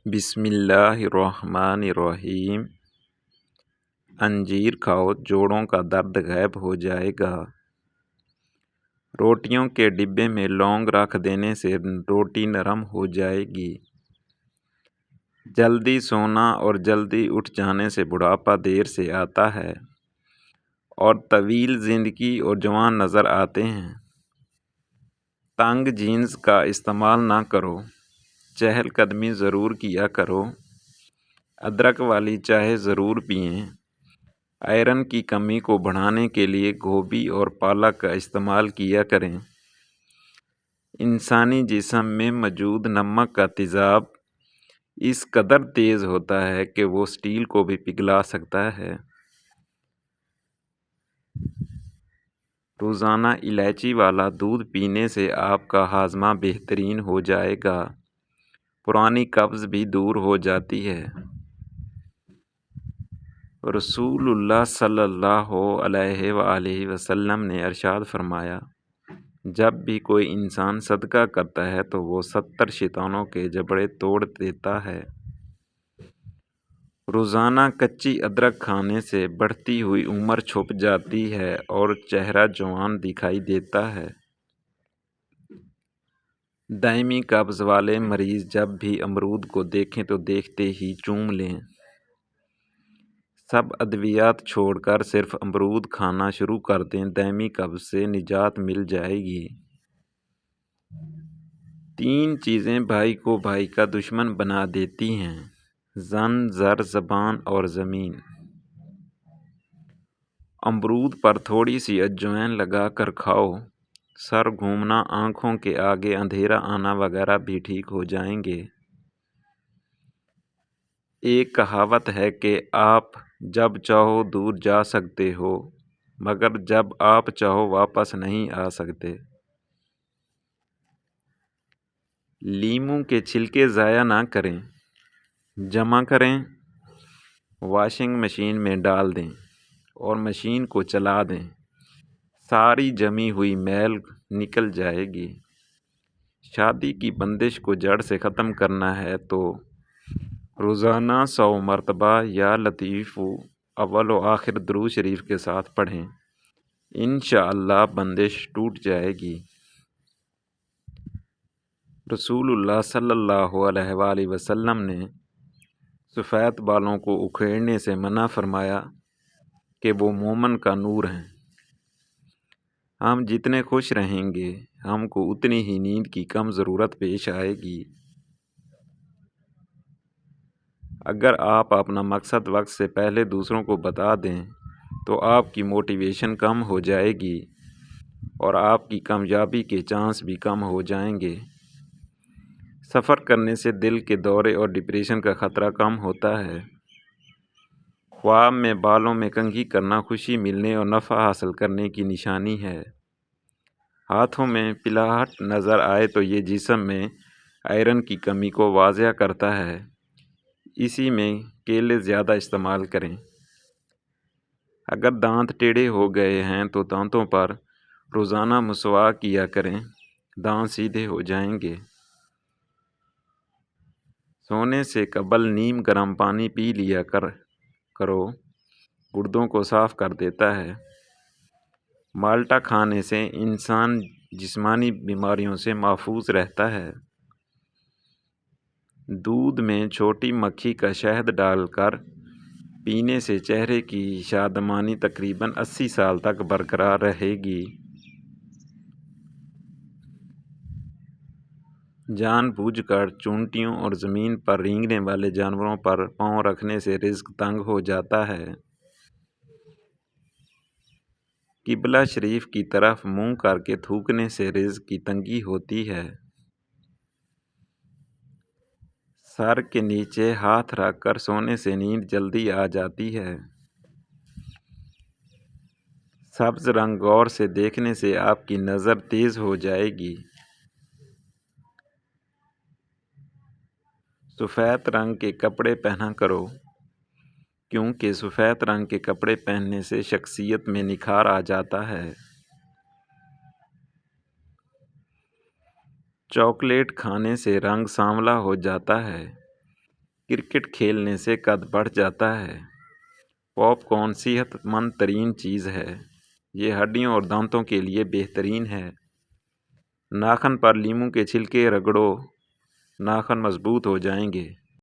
بسم اللہ الرحمن الرحیم۔ انجیر کھاؤ، جوڑوں کا درد غائب ہو جائے گا۔ روٹیوں کے ڈبے میں لونگ رکھ دینے سے روٹی نرم ہو جائے گی۔ جلدی سونا اور جلدی اٹھ جانے سے بڑھاپا دیر سے آتا ہے اور طویل زندگی اور جوان نظر آتے ہیں۔ تنگ جینز کا استعمال نہ کرو، چہل قدمی ضرور کیا کرو۔ ادرک والی چائے ضرور پئیں۔ آئرن کی کمی کو بڑھانے کے لیے گوبھی اور پالک کا استعمال کیا کریں۔ انسانی جسم میں موجود نمک کا تیزاب اس قدر تیز ہوتا ہے کہ وہ اسٹیل کو بھی پگھلا سکتا ہے۔ روزانہ الائچی والا دودھ پینے سے آپ کا ہاضمہ بہترین ہو جائے گا، پرانی قبض بھی دور ہو جاتی ہے۔ رسول اللہ صلی اللہ علیہ وآلہ وسلم نے ارشاد فرمایا، جب بھی کوئی انسان صدقہ کرتا ہے تو وہ 70 شیطانوں کے جبڑے توڑ دیتا ہے۔ روزانہ کچی ادرک کھانے سے بڑھتی ہوئی عمر چھپ جاتی ہے اور چہرہ جوان دکھائی دیتا ہے۔ دائمی قبض والے مریض جب بھی امرود کو دیکھیں تو دیکھتے ہی چوم لیں۔ سب ادویات چھوڑ کر صرف امرود کھانا شروع کر دیں، دائمی قبض سے نجات مل جائے گی۔ 3 چیزیں بھائی کو بھائی کا دشمن بنا دیتی ہیں: زن، زر، زبان اور زمین۔ امرود پر تھوڑی سی اجوائن لگا کر کھاؤ، سر گھومنا، آنکھوں کے آگے اندھیرا آنا وغیرہ بھی ٹھیک ہو جائیں گے۔ ایک کہاوت ہے کہ آپ جب چاہو دور جا سکتے ہو، مگر جب آپ چاہو واپس نہیں آ سکتے۔ لیموں کے چھلکے ضائع نہ کریں، جمع کریں، واشنگ مشین میں ڈال دیں اور مشین کو چلا دیں، ساری جمی ہوئی میل نکل جائے گی۔ شادی کی بندش کو جڑ سے ختم کرنا ہے تو روزانہ 100 مرتبہ یا لطیف اول و آخر درود شریف کے ساتھ پڑھیں، انشاءاللہ بندش ٹوٹ جائے گی۔ رسول اللہ صلی اللہ علیہ وآلہ وسلم نے سفید بالوں کو اکھیڑنے سے منع فرمایا کہ وہ مومن کا نور ہیں۔ ہم جتنے خوش رہیں گے، ہم کو اتنی ہی نیند کی کم ضرورت پیش آئے گی۔ اگر آپ اپنا مقصد وقت سے پہلے دوسروں کو بتا دیں تو آپ کی موٹیویشن کم ہو جائے گی اور آپ کی کامیابی کے چانس بھی کم ہو جائیں گے۔ سفر کرنے سے دل کے دورے اور ڈپریشن کا خطرہ کم ہوتا ہے۔ خواب میں بالوں میں کنگھی کرنا خوشی ملنے اور نفع حاصل کرنے کی نشانی ہے۔ ہاتھوں میں پلاہٹ نظر آئے تو یہ جسم میں آئرن کی کمی کو واضح کرتا ہے، اسی میں کیلے زیادہ استعمال کریں۔ اگر دانت ٹیڑھے ہو گئے ہیں تو دانتوں پر روزانہ مسواک کیا کریں، دانت سیدھے ہو جائیں گے۔ سونے سے قبل نیم گرم پانی پی لیا کرو، گردوں کو صاف کر دیتا ہے۔ مالٹا کھانے سے انسان جسمانی بیماریوں سے محفوظ رہتا ہے۔ دودھ میں چھوٹی مکھی کا شہد ڈال کر پینے سے چہرے کی شادمانی تقریباً 80 سال تک برقرار رہے گی۔ جان بوجھ کر چونٹیوں اور زمین پر رینگنے والے جانوروں پر پاؤں رکھنے سے رزق تنگ ہو جاتا ہے۔ قبلہ شریف کی طرف منہ کر کے تھوکنے سے رزق کی تنگی ہوتی ہے۔ سر کے نیچے ہاتھ رکھ کر سونے سے نیند جلدی آ جاتی ہے۔ سبز رنگ غور سے دیکھنے سے آپ کی نظر تیز ہو جائے گی۔ سفید رنگ کے کپڑے پہنا کرو، کیونکہ سفید رنگ کے کپڑے پہننے سے شخصیت میں نکھار آ جاتا ہے۔ چاکلیٹ کھانے سے رنگ سانولا ہو جاتا ہے، کرکٹ کھیلنے سے قد بڑھ جاتا ہے۔ پاپ کارن صحت مند ترین چیز ہے۔ یہ ہڈیوں اور دانتوں کے لیے بہترین ہے۔ ناخن پر لیموں کے چھلکے رگڑو، ناخن مضبوط ہو جائیں گے۔